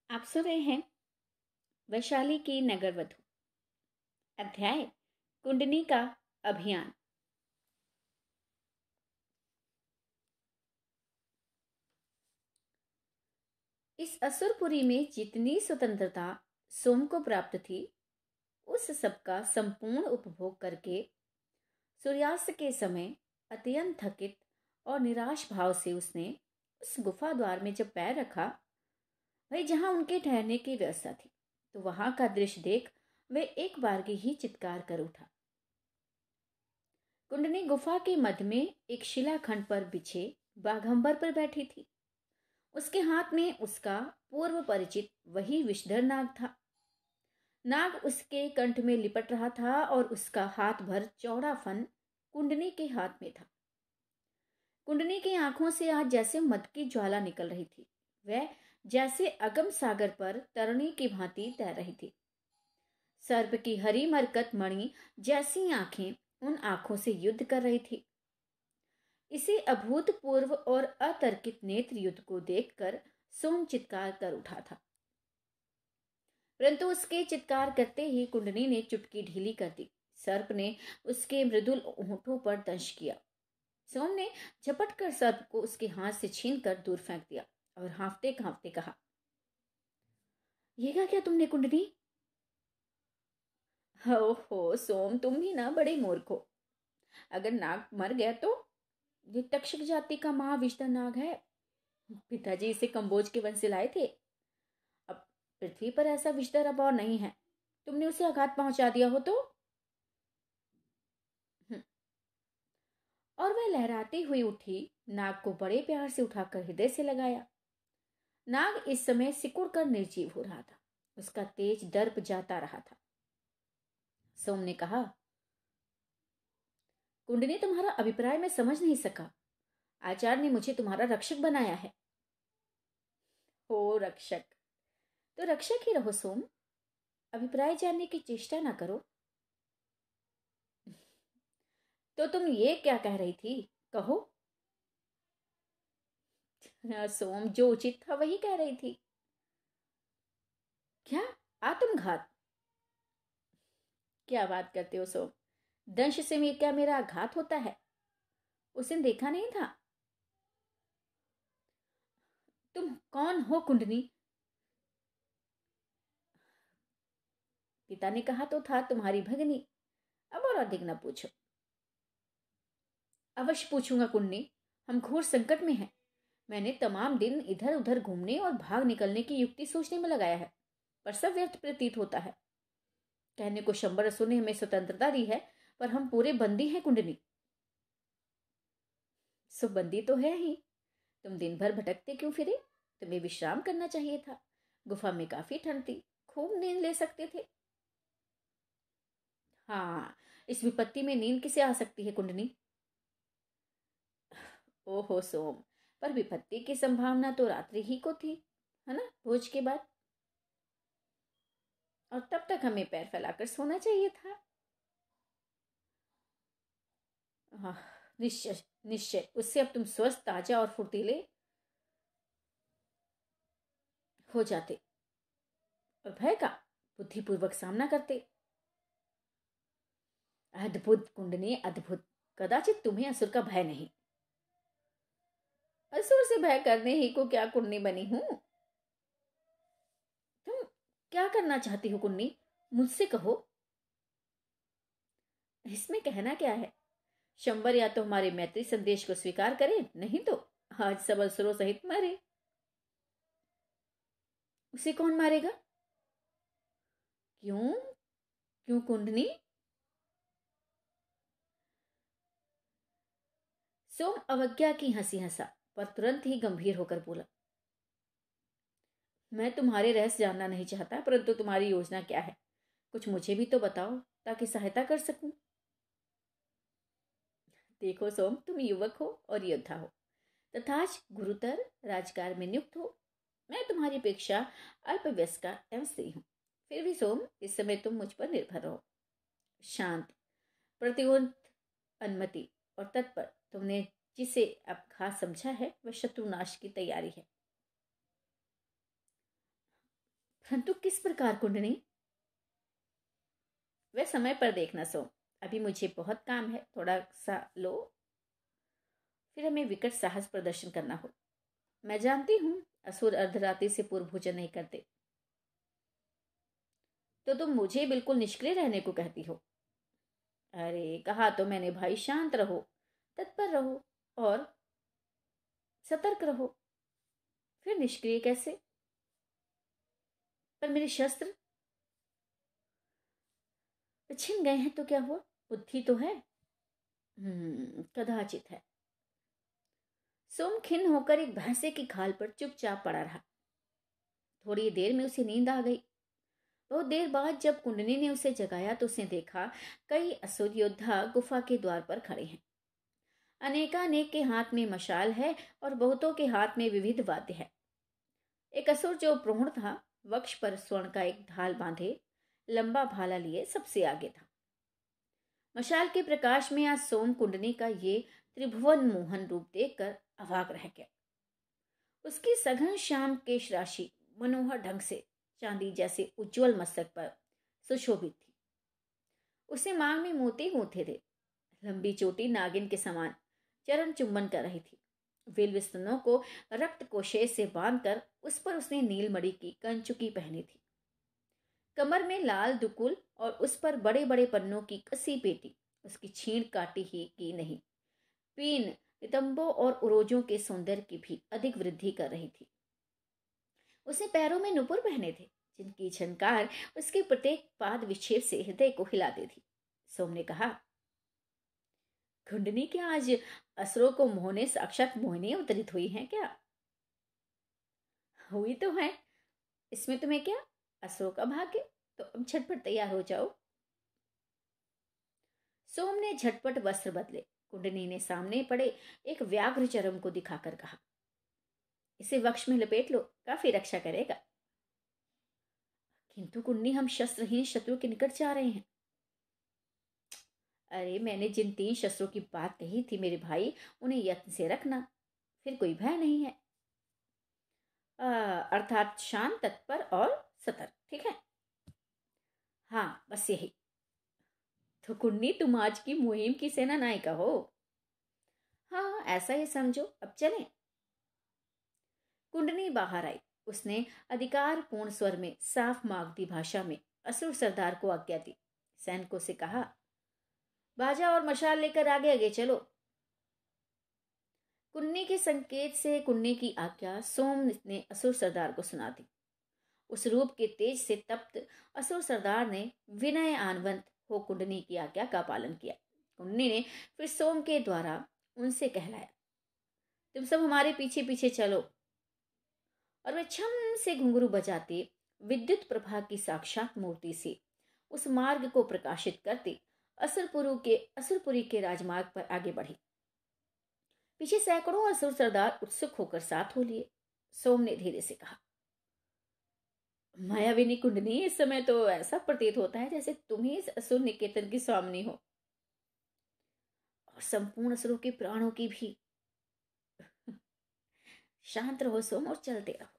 आप सुन रहे हैं वैशाली की नगरवधु। अध्याय कुंडनी का अभियान। इस असुरपुरी में जितनी स्वतंत्रता सोम को प्राप्त थी, उस सबका संपूर्ण उपभोग करके सूर्यास्त के समय अत्यंत थकित और निराश भाव से उसने उस गुफा द्वार में जब पैर रखा, वही जहां उनके ठहरने की व्यवस्था थी, तो वहां का दृश्य देख वे एक बारगी ही चित्कार कर उठा। कुंडनी गुफा के मध्य में एक शिलाखंड पर बिछे बाघंबर पर बैठी थी। उसके हाथ में उसका पूर्व परिचित वही विषधर नाग था। नाग उसके कंठ में लिपट रहा था और उसका हाथ भर चौड़ा फन कुंडनी के हाथ में था। कुंडनी की आंखों से आज जैसे मद की ज्वाला निकल रही थी। वह जैसे अगम सागर पर तरणी की भांति तैर रही थी। सर्प की हरी मरकत मणि जैसी आंखें उन आंखों से युद्ध कर रही थी। इसी अभूतपूर्व और अतर्कित नेत्र युद्ध को देखकर सोम चित्कार कर उठा था, परंतु उसके चित्कार करते ही कुंडनी ने चुटकी ढीली कर दी। सर्प ने उसके मृदुल होठों पर दंश किया। सोम ने झपट कर सर्प को उसके हाथ से छीनकर दूर फेंक दिया और हांफते कांपते कहा, ये क्या तुमने कुंडनी? हो सोम, तुम भी ना बड़े मूर्ख हो। अगर नाग मर गया तो? ये तक्षक जाति का महाविषधर नाग है। पिताजी इसे कंबोज के वन से लाए थे। अब पृथ्वी पर ऐसा विषधर अब और नहीं है। तुमने उसे आघात पहुंचा दिया हो तो? और वह लहराती हुई उठी, नाग को बड़े प्यार से उठाकर हृदय से लगाया। नाग इस समय सिकुड़ कर निर्जीव हो रहा था। उसका तेज दर्प जाता रहा था। सोम ने कहा, कुंडनी, तुम्हारा अभिप्राय मैं समझ नहीं सका। आचार्य ने मुझे तुम्हारा रक्षक बनाया है। हो रक्षक, तो रक्षक ही रहो सोम। अभिप्राय जानने की चेष्टा ना करो। तो तुम ये क्या कह रही थी? कहो। सोम, जो उचित था वही कह रही थी। क्या आत्मघात? क्या बात करते हो सोम? दंश से क्या मेरा आघात होता है? उसने देखा नहीं था। तुम कौन हो कुंडनी? पिता ने कहा तो था तुम्हारी भगनी। अब और अधिक न पूछो। अवश्य पूछूंगा कुंडनी। हम घोर संकट में हैं। मैंने तमाम दिन इधर उधर घूमने और भाग निकलने की युक्ति सोचने में लगाया है, पर सब व्यर्थ प्रतीत होता है। कहने को शंबरसों ने हमें स्वतंत्रता दी है, पर हम पूरे बंदी हैं कुंडनी। सो बंदी तो है ही। तुम दिन भर भटकते क्यों फिरे? तुम्हें विश्राम करना चाहिए था। गुफा में काफी ठंड थी, खूब नींद ले सकते थे। हाँ, इस विपत्ति में नींद किसे आ सकती है कुंडनी? ओहो सोम, पर विपत्ति की संभावना तो रात्रि ही को थी, है ना, भोज के बाद। और तब तक हमें पैर फैलाकर सोना चाहिए था। हाँ, निश्चय निश्चय, उससे अब तुम स्वस्थ, ताजा और फुर्तीले हो जाते और भय का बुद्धिपूर्वक सामना करते। अद्भुत कुंडनी, अद्भुत। कदाचित तुम्हें असुर का भय नहीं। असुर से भय करने ही को क्या कुंडनी बनी हूं? तुम क्या करना चाहती हो कुंडनी? मुझसे कहो। इसमें कहना क्या है? शंबर या तो हमारे मैत्री संदेश को स्वीकार करे, नहीं तो आज सब असुरों सहित मरे। उसे कौन मारेगा? क्यों? क्यों कुंडनी? सोम अवज्ञा की हंसी हंसा, पर तुरंत ही गंभीर होकर बोला, मैं तुम्हारे रहस्य जानना नहीं चाहता, परंतु तुम्हारी योजना क्या है? कुछ मुझे भी तो बताओ, ताकि सहायता कर सकूं। देखो सोम, तुम युवक हो और योद्धा हो, तथा गुरुतर राजकार में नियुक्त हो। मैं तुम्हारी अपेक्षा अल्पवयस्का एवं स्त्री हूं। फिर भी सोम, इस समय तुम मुझ पर निर्भर रहो। शांत, प्रतिउत, अनुमति और तत्पर। तुमने जिसे अब खास समझा है, वह शत्रुनाश की तैयारी है। परंतु किस प्रकार कुंडनी? वह समय पर देखना सोम, अभी मुझे बहुत काम है, थोड़ा सा लो, फिर हमें विकट साहस प्रदर्शन करना हो। मैं जानती हूं असुर अर्धरात्रि से पूर्व भोजन नहीं करते। तो तुम मुझे बिल्कुल निष्क्रिय रहने को कहती हो? अरे कहा तो मैंने भाई, शांत रहो, तत्पर रहो और सतर्क रहो। फिर निष्क्रिय कैसे? पर मेरे शस्त्र छिन गए हैं तो क्या हुआ? बुद्धि तो है। कदाचित है। सोम खिन्न होकर एक भैंसे की खाल पर चुपचाप पड़ा रहा। थोड़ी देर में उसे नींद आ गई। बहुत देर बाद जब कुंडनी ने उसे जगाया तो उसने देखा कई असुर योद्धा गुफा के द्वार पर खड़े हैं। अनेकानेक के हाथ में मशाल है और बहुतों के हाथ में विविध वाद्य है। एक असुर जो प्रौढ़ था, वक्ष पर स्वर्ण का एक ढाल बांधे, लंबा भाला लिए सबसे आगे था। मशाल के प्रकाश में आज सोम कुंडनी का ये त्रिभुवन मोहन रूप देखकर अवाक रह गया। उसकी सघन श्याम केश राशि मनोहर ढंग से चांदी जैसे उज्जवल मस्तक पर सुशोभित थी। उसे मांग में मोती गूंथे थे। लंबी चोटी नागिन के समान चरण चुंबन कर रही थी। विल्व स्तनों को रक्त कोशे से बांधकर उस पर उसने नीलमणि की कंचुकी पहनी थी। कमर में लाल दुकुल और उस पर बड़े बड़े पन्नों की कसी पेटी उसकी छीण काटी ही की नहीं, पीन नितंबों और उरोजों के सौंदर्य की भी अधिक वृद्धि कर रही थी। उसने पैरों में नुपुर पहने थे, जिनकी झनकार उसके प्रत्येक पाद विक्षेप से हृदय को हिलाती थी। सोम ने कहा, कुंडनी क्या आज असुरों को मोहने साक्षात मोहिनी अवतरित हुई हैं क्या? हुई तो है, इसमें तुम्हें क्या? असुरों का भाग्य। तो अब झटपट तैयार हो जाओ। सोम ने झटपट वस्त्र बदले। कुंडनी ने सामने पड़े एक व्याघ्र चरम को दिखाकर कहा, इसे वक्ष में लपेट लो, काफी रक्षा करेगा। किंतु कुंडनी, हम शस्त्रहीन शत्रु के निकट जा रहे हैं। अरे मैंने जिन 3 शस्त्रों की बात कही थी मेरे भाई, उन्हें यत्न से रखना, फिर कोई भय नहीं है। अर्थात शांत, तत्पर और सतर्क, ठीक है? हाँ, बस यही। तो कुंडनी, तुम आज की मुहिम की सेना नायिका हो। हाँ, ऐसा ही समझो। अब चलें। कुंडनी बाहर आई। उसने अधिकार पूर्ण स्वर में साफ मागधी भाषा में असुर सरदार को आज्ञा दी। सैनिकों से कहा, बाजा और मशाल लेकर आगे आगे चलो। कुन्नी के संकेत से कुन्नी की आज्ञा सोम ने असुर सरदार को सुना दी। उस रूप के तेज से तप्त असुर सरदार ने विनय आनवंत हो कुंडनी की आज्ञा का पालन किया। कुंडनी ने फिर सोम के द्वारा उनसे कहलाया, तुम सब हमारे पीछे पीछे चलो। और वे छम से घुंघरू बजाते विद्युत प्रभा की साक्षात मूर्ति से उस मार्ग को प्रकाशित करते असुरपुरी के राजमार्ग पर आगे बढ़ी। पीछे सैकड़ों असुर सरदार उत्सुक होकर साथ हो लिए। सोम ने धीरे से कहा, मायाविनी कुंडनी, इस समय तो ऐसा प्रतीत होता है जैसे तुम ही इस असुर निकेतन की स्वामिनी हो और संपूर्ण असुरों के प्राणों की भी। शांत रहो सोम और चलते रहो।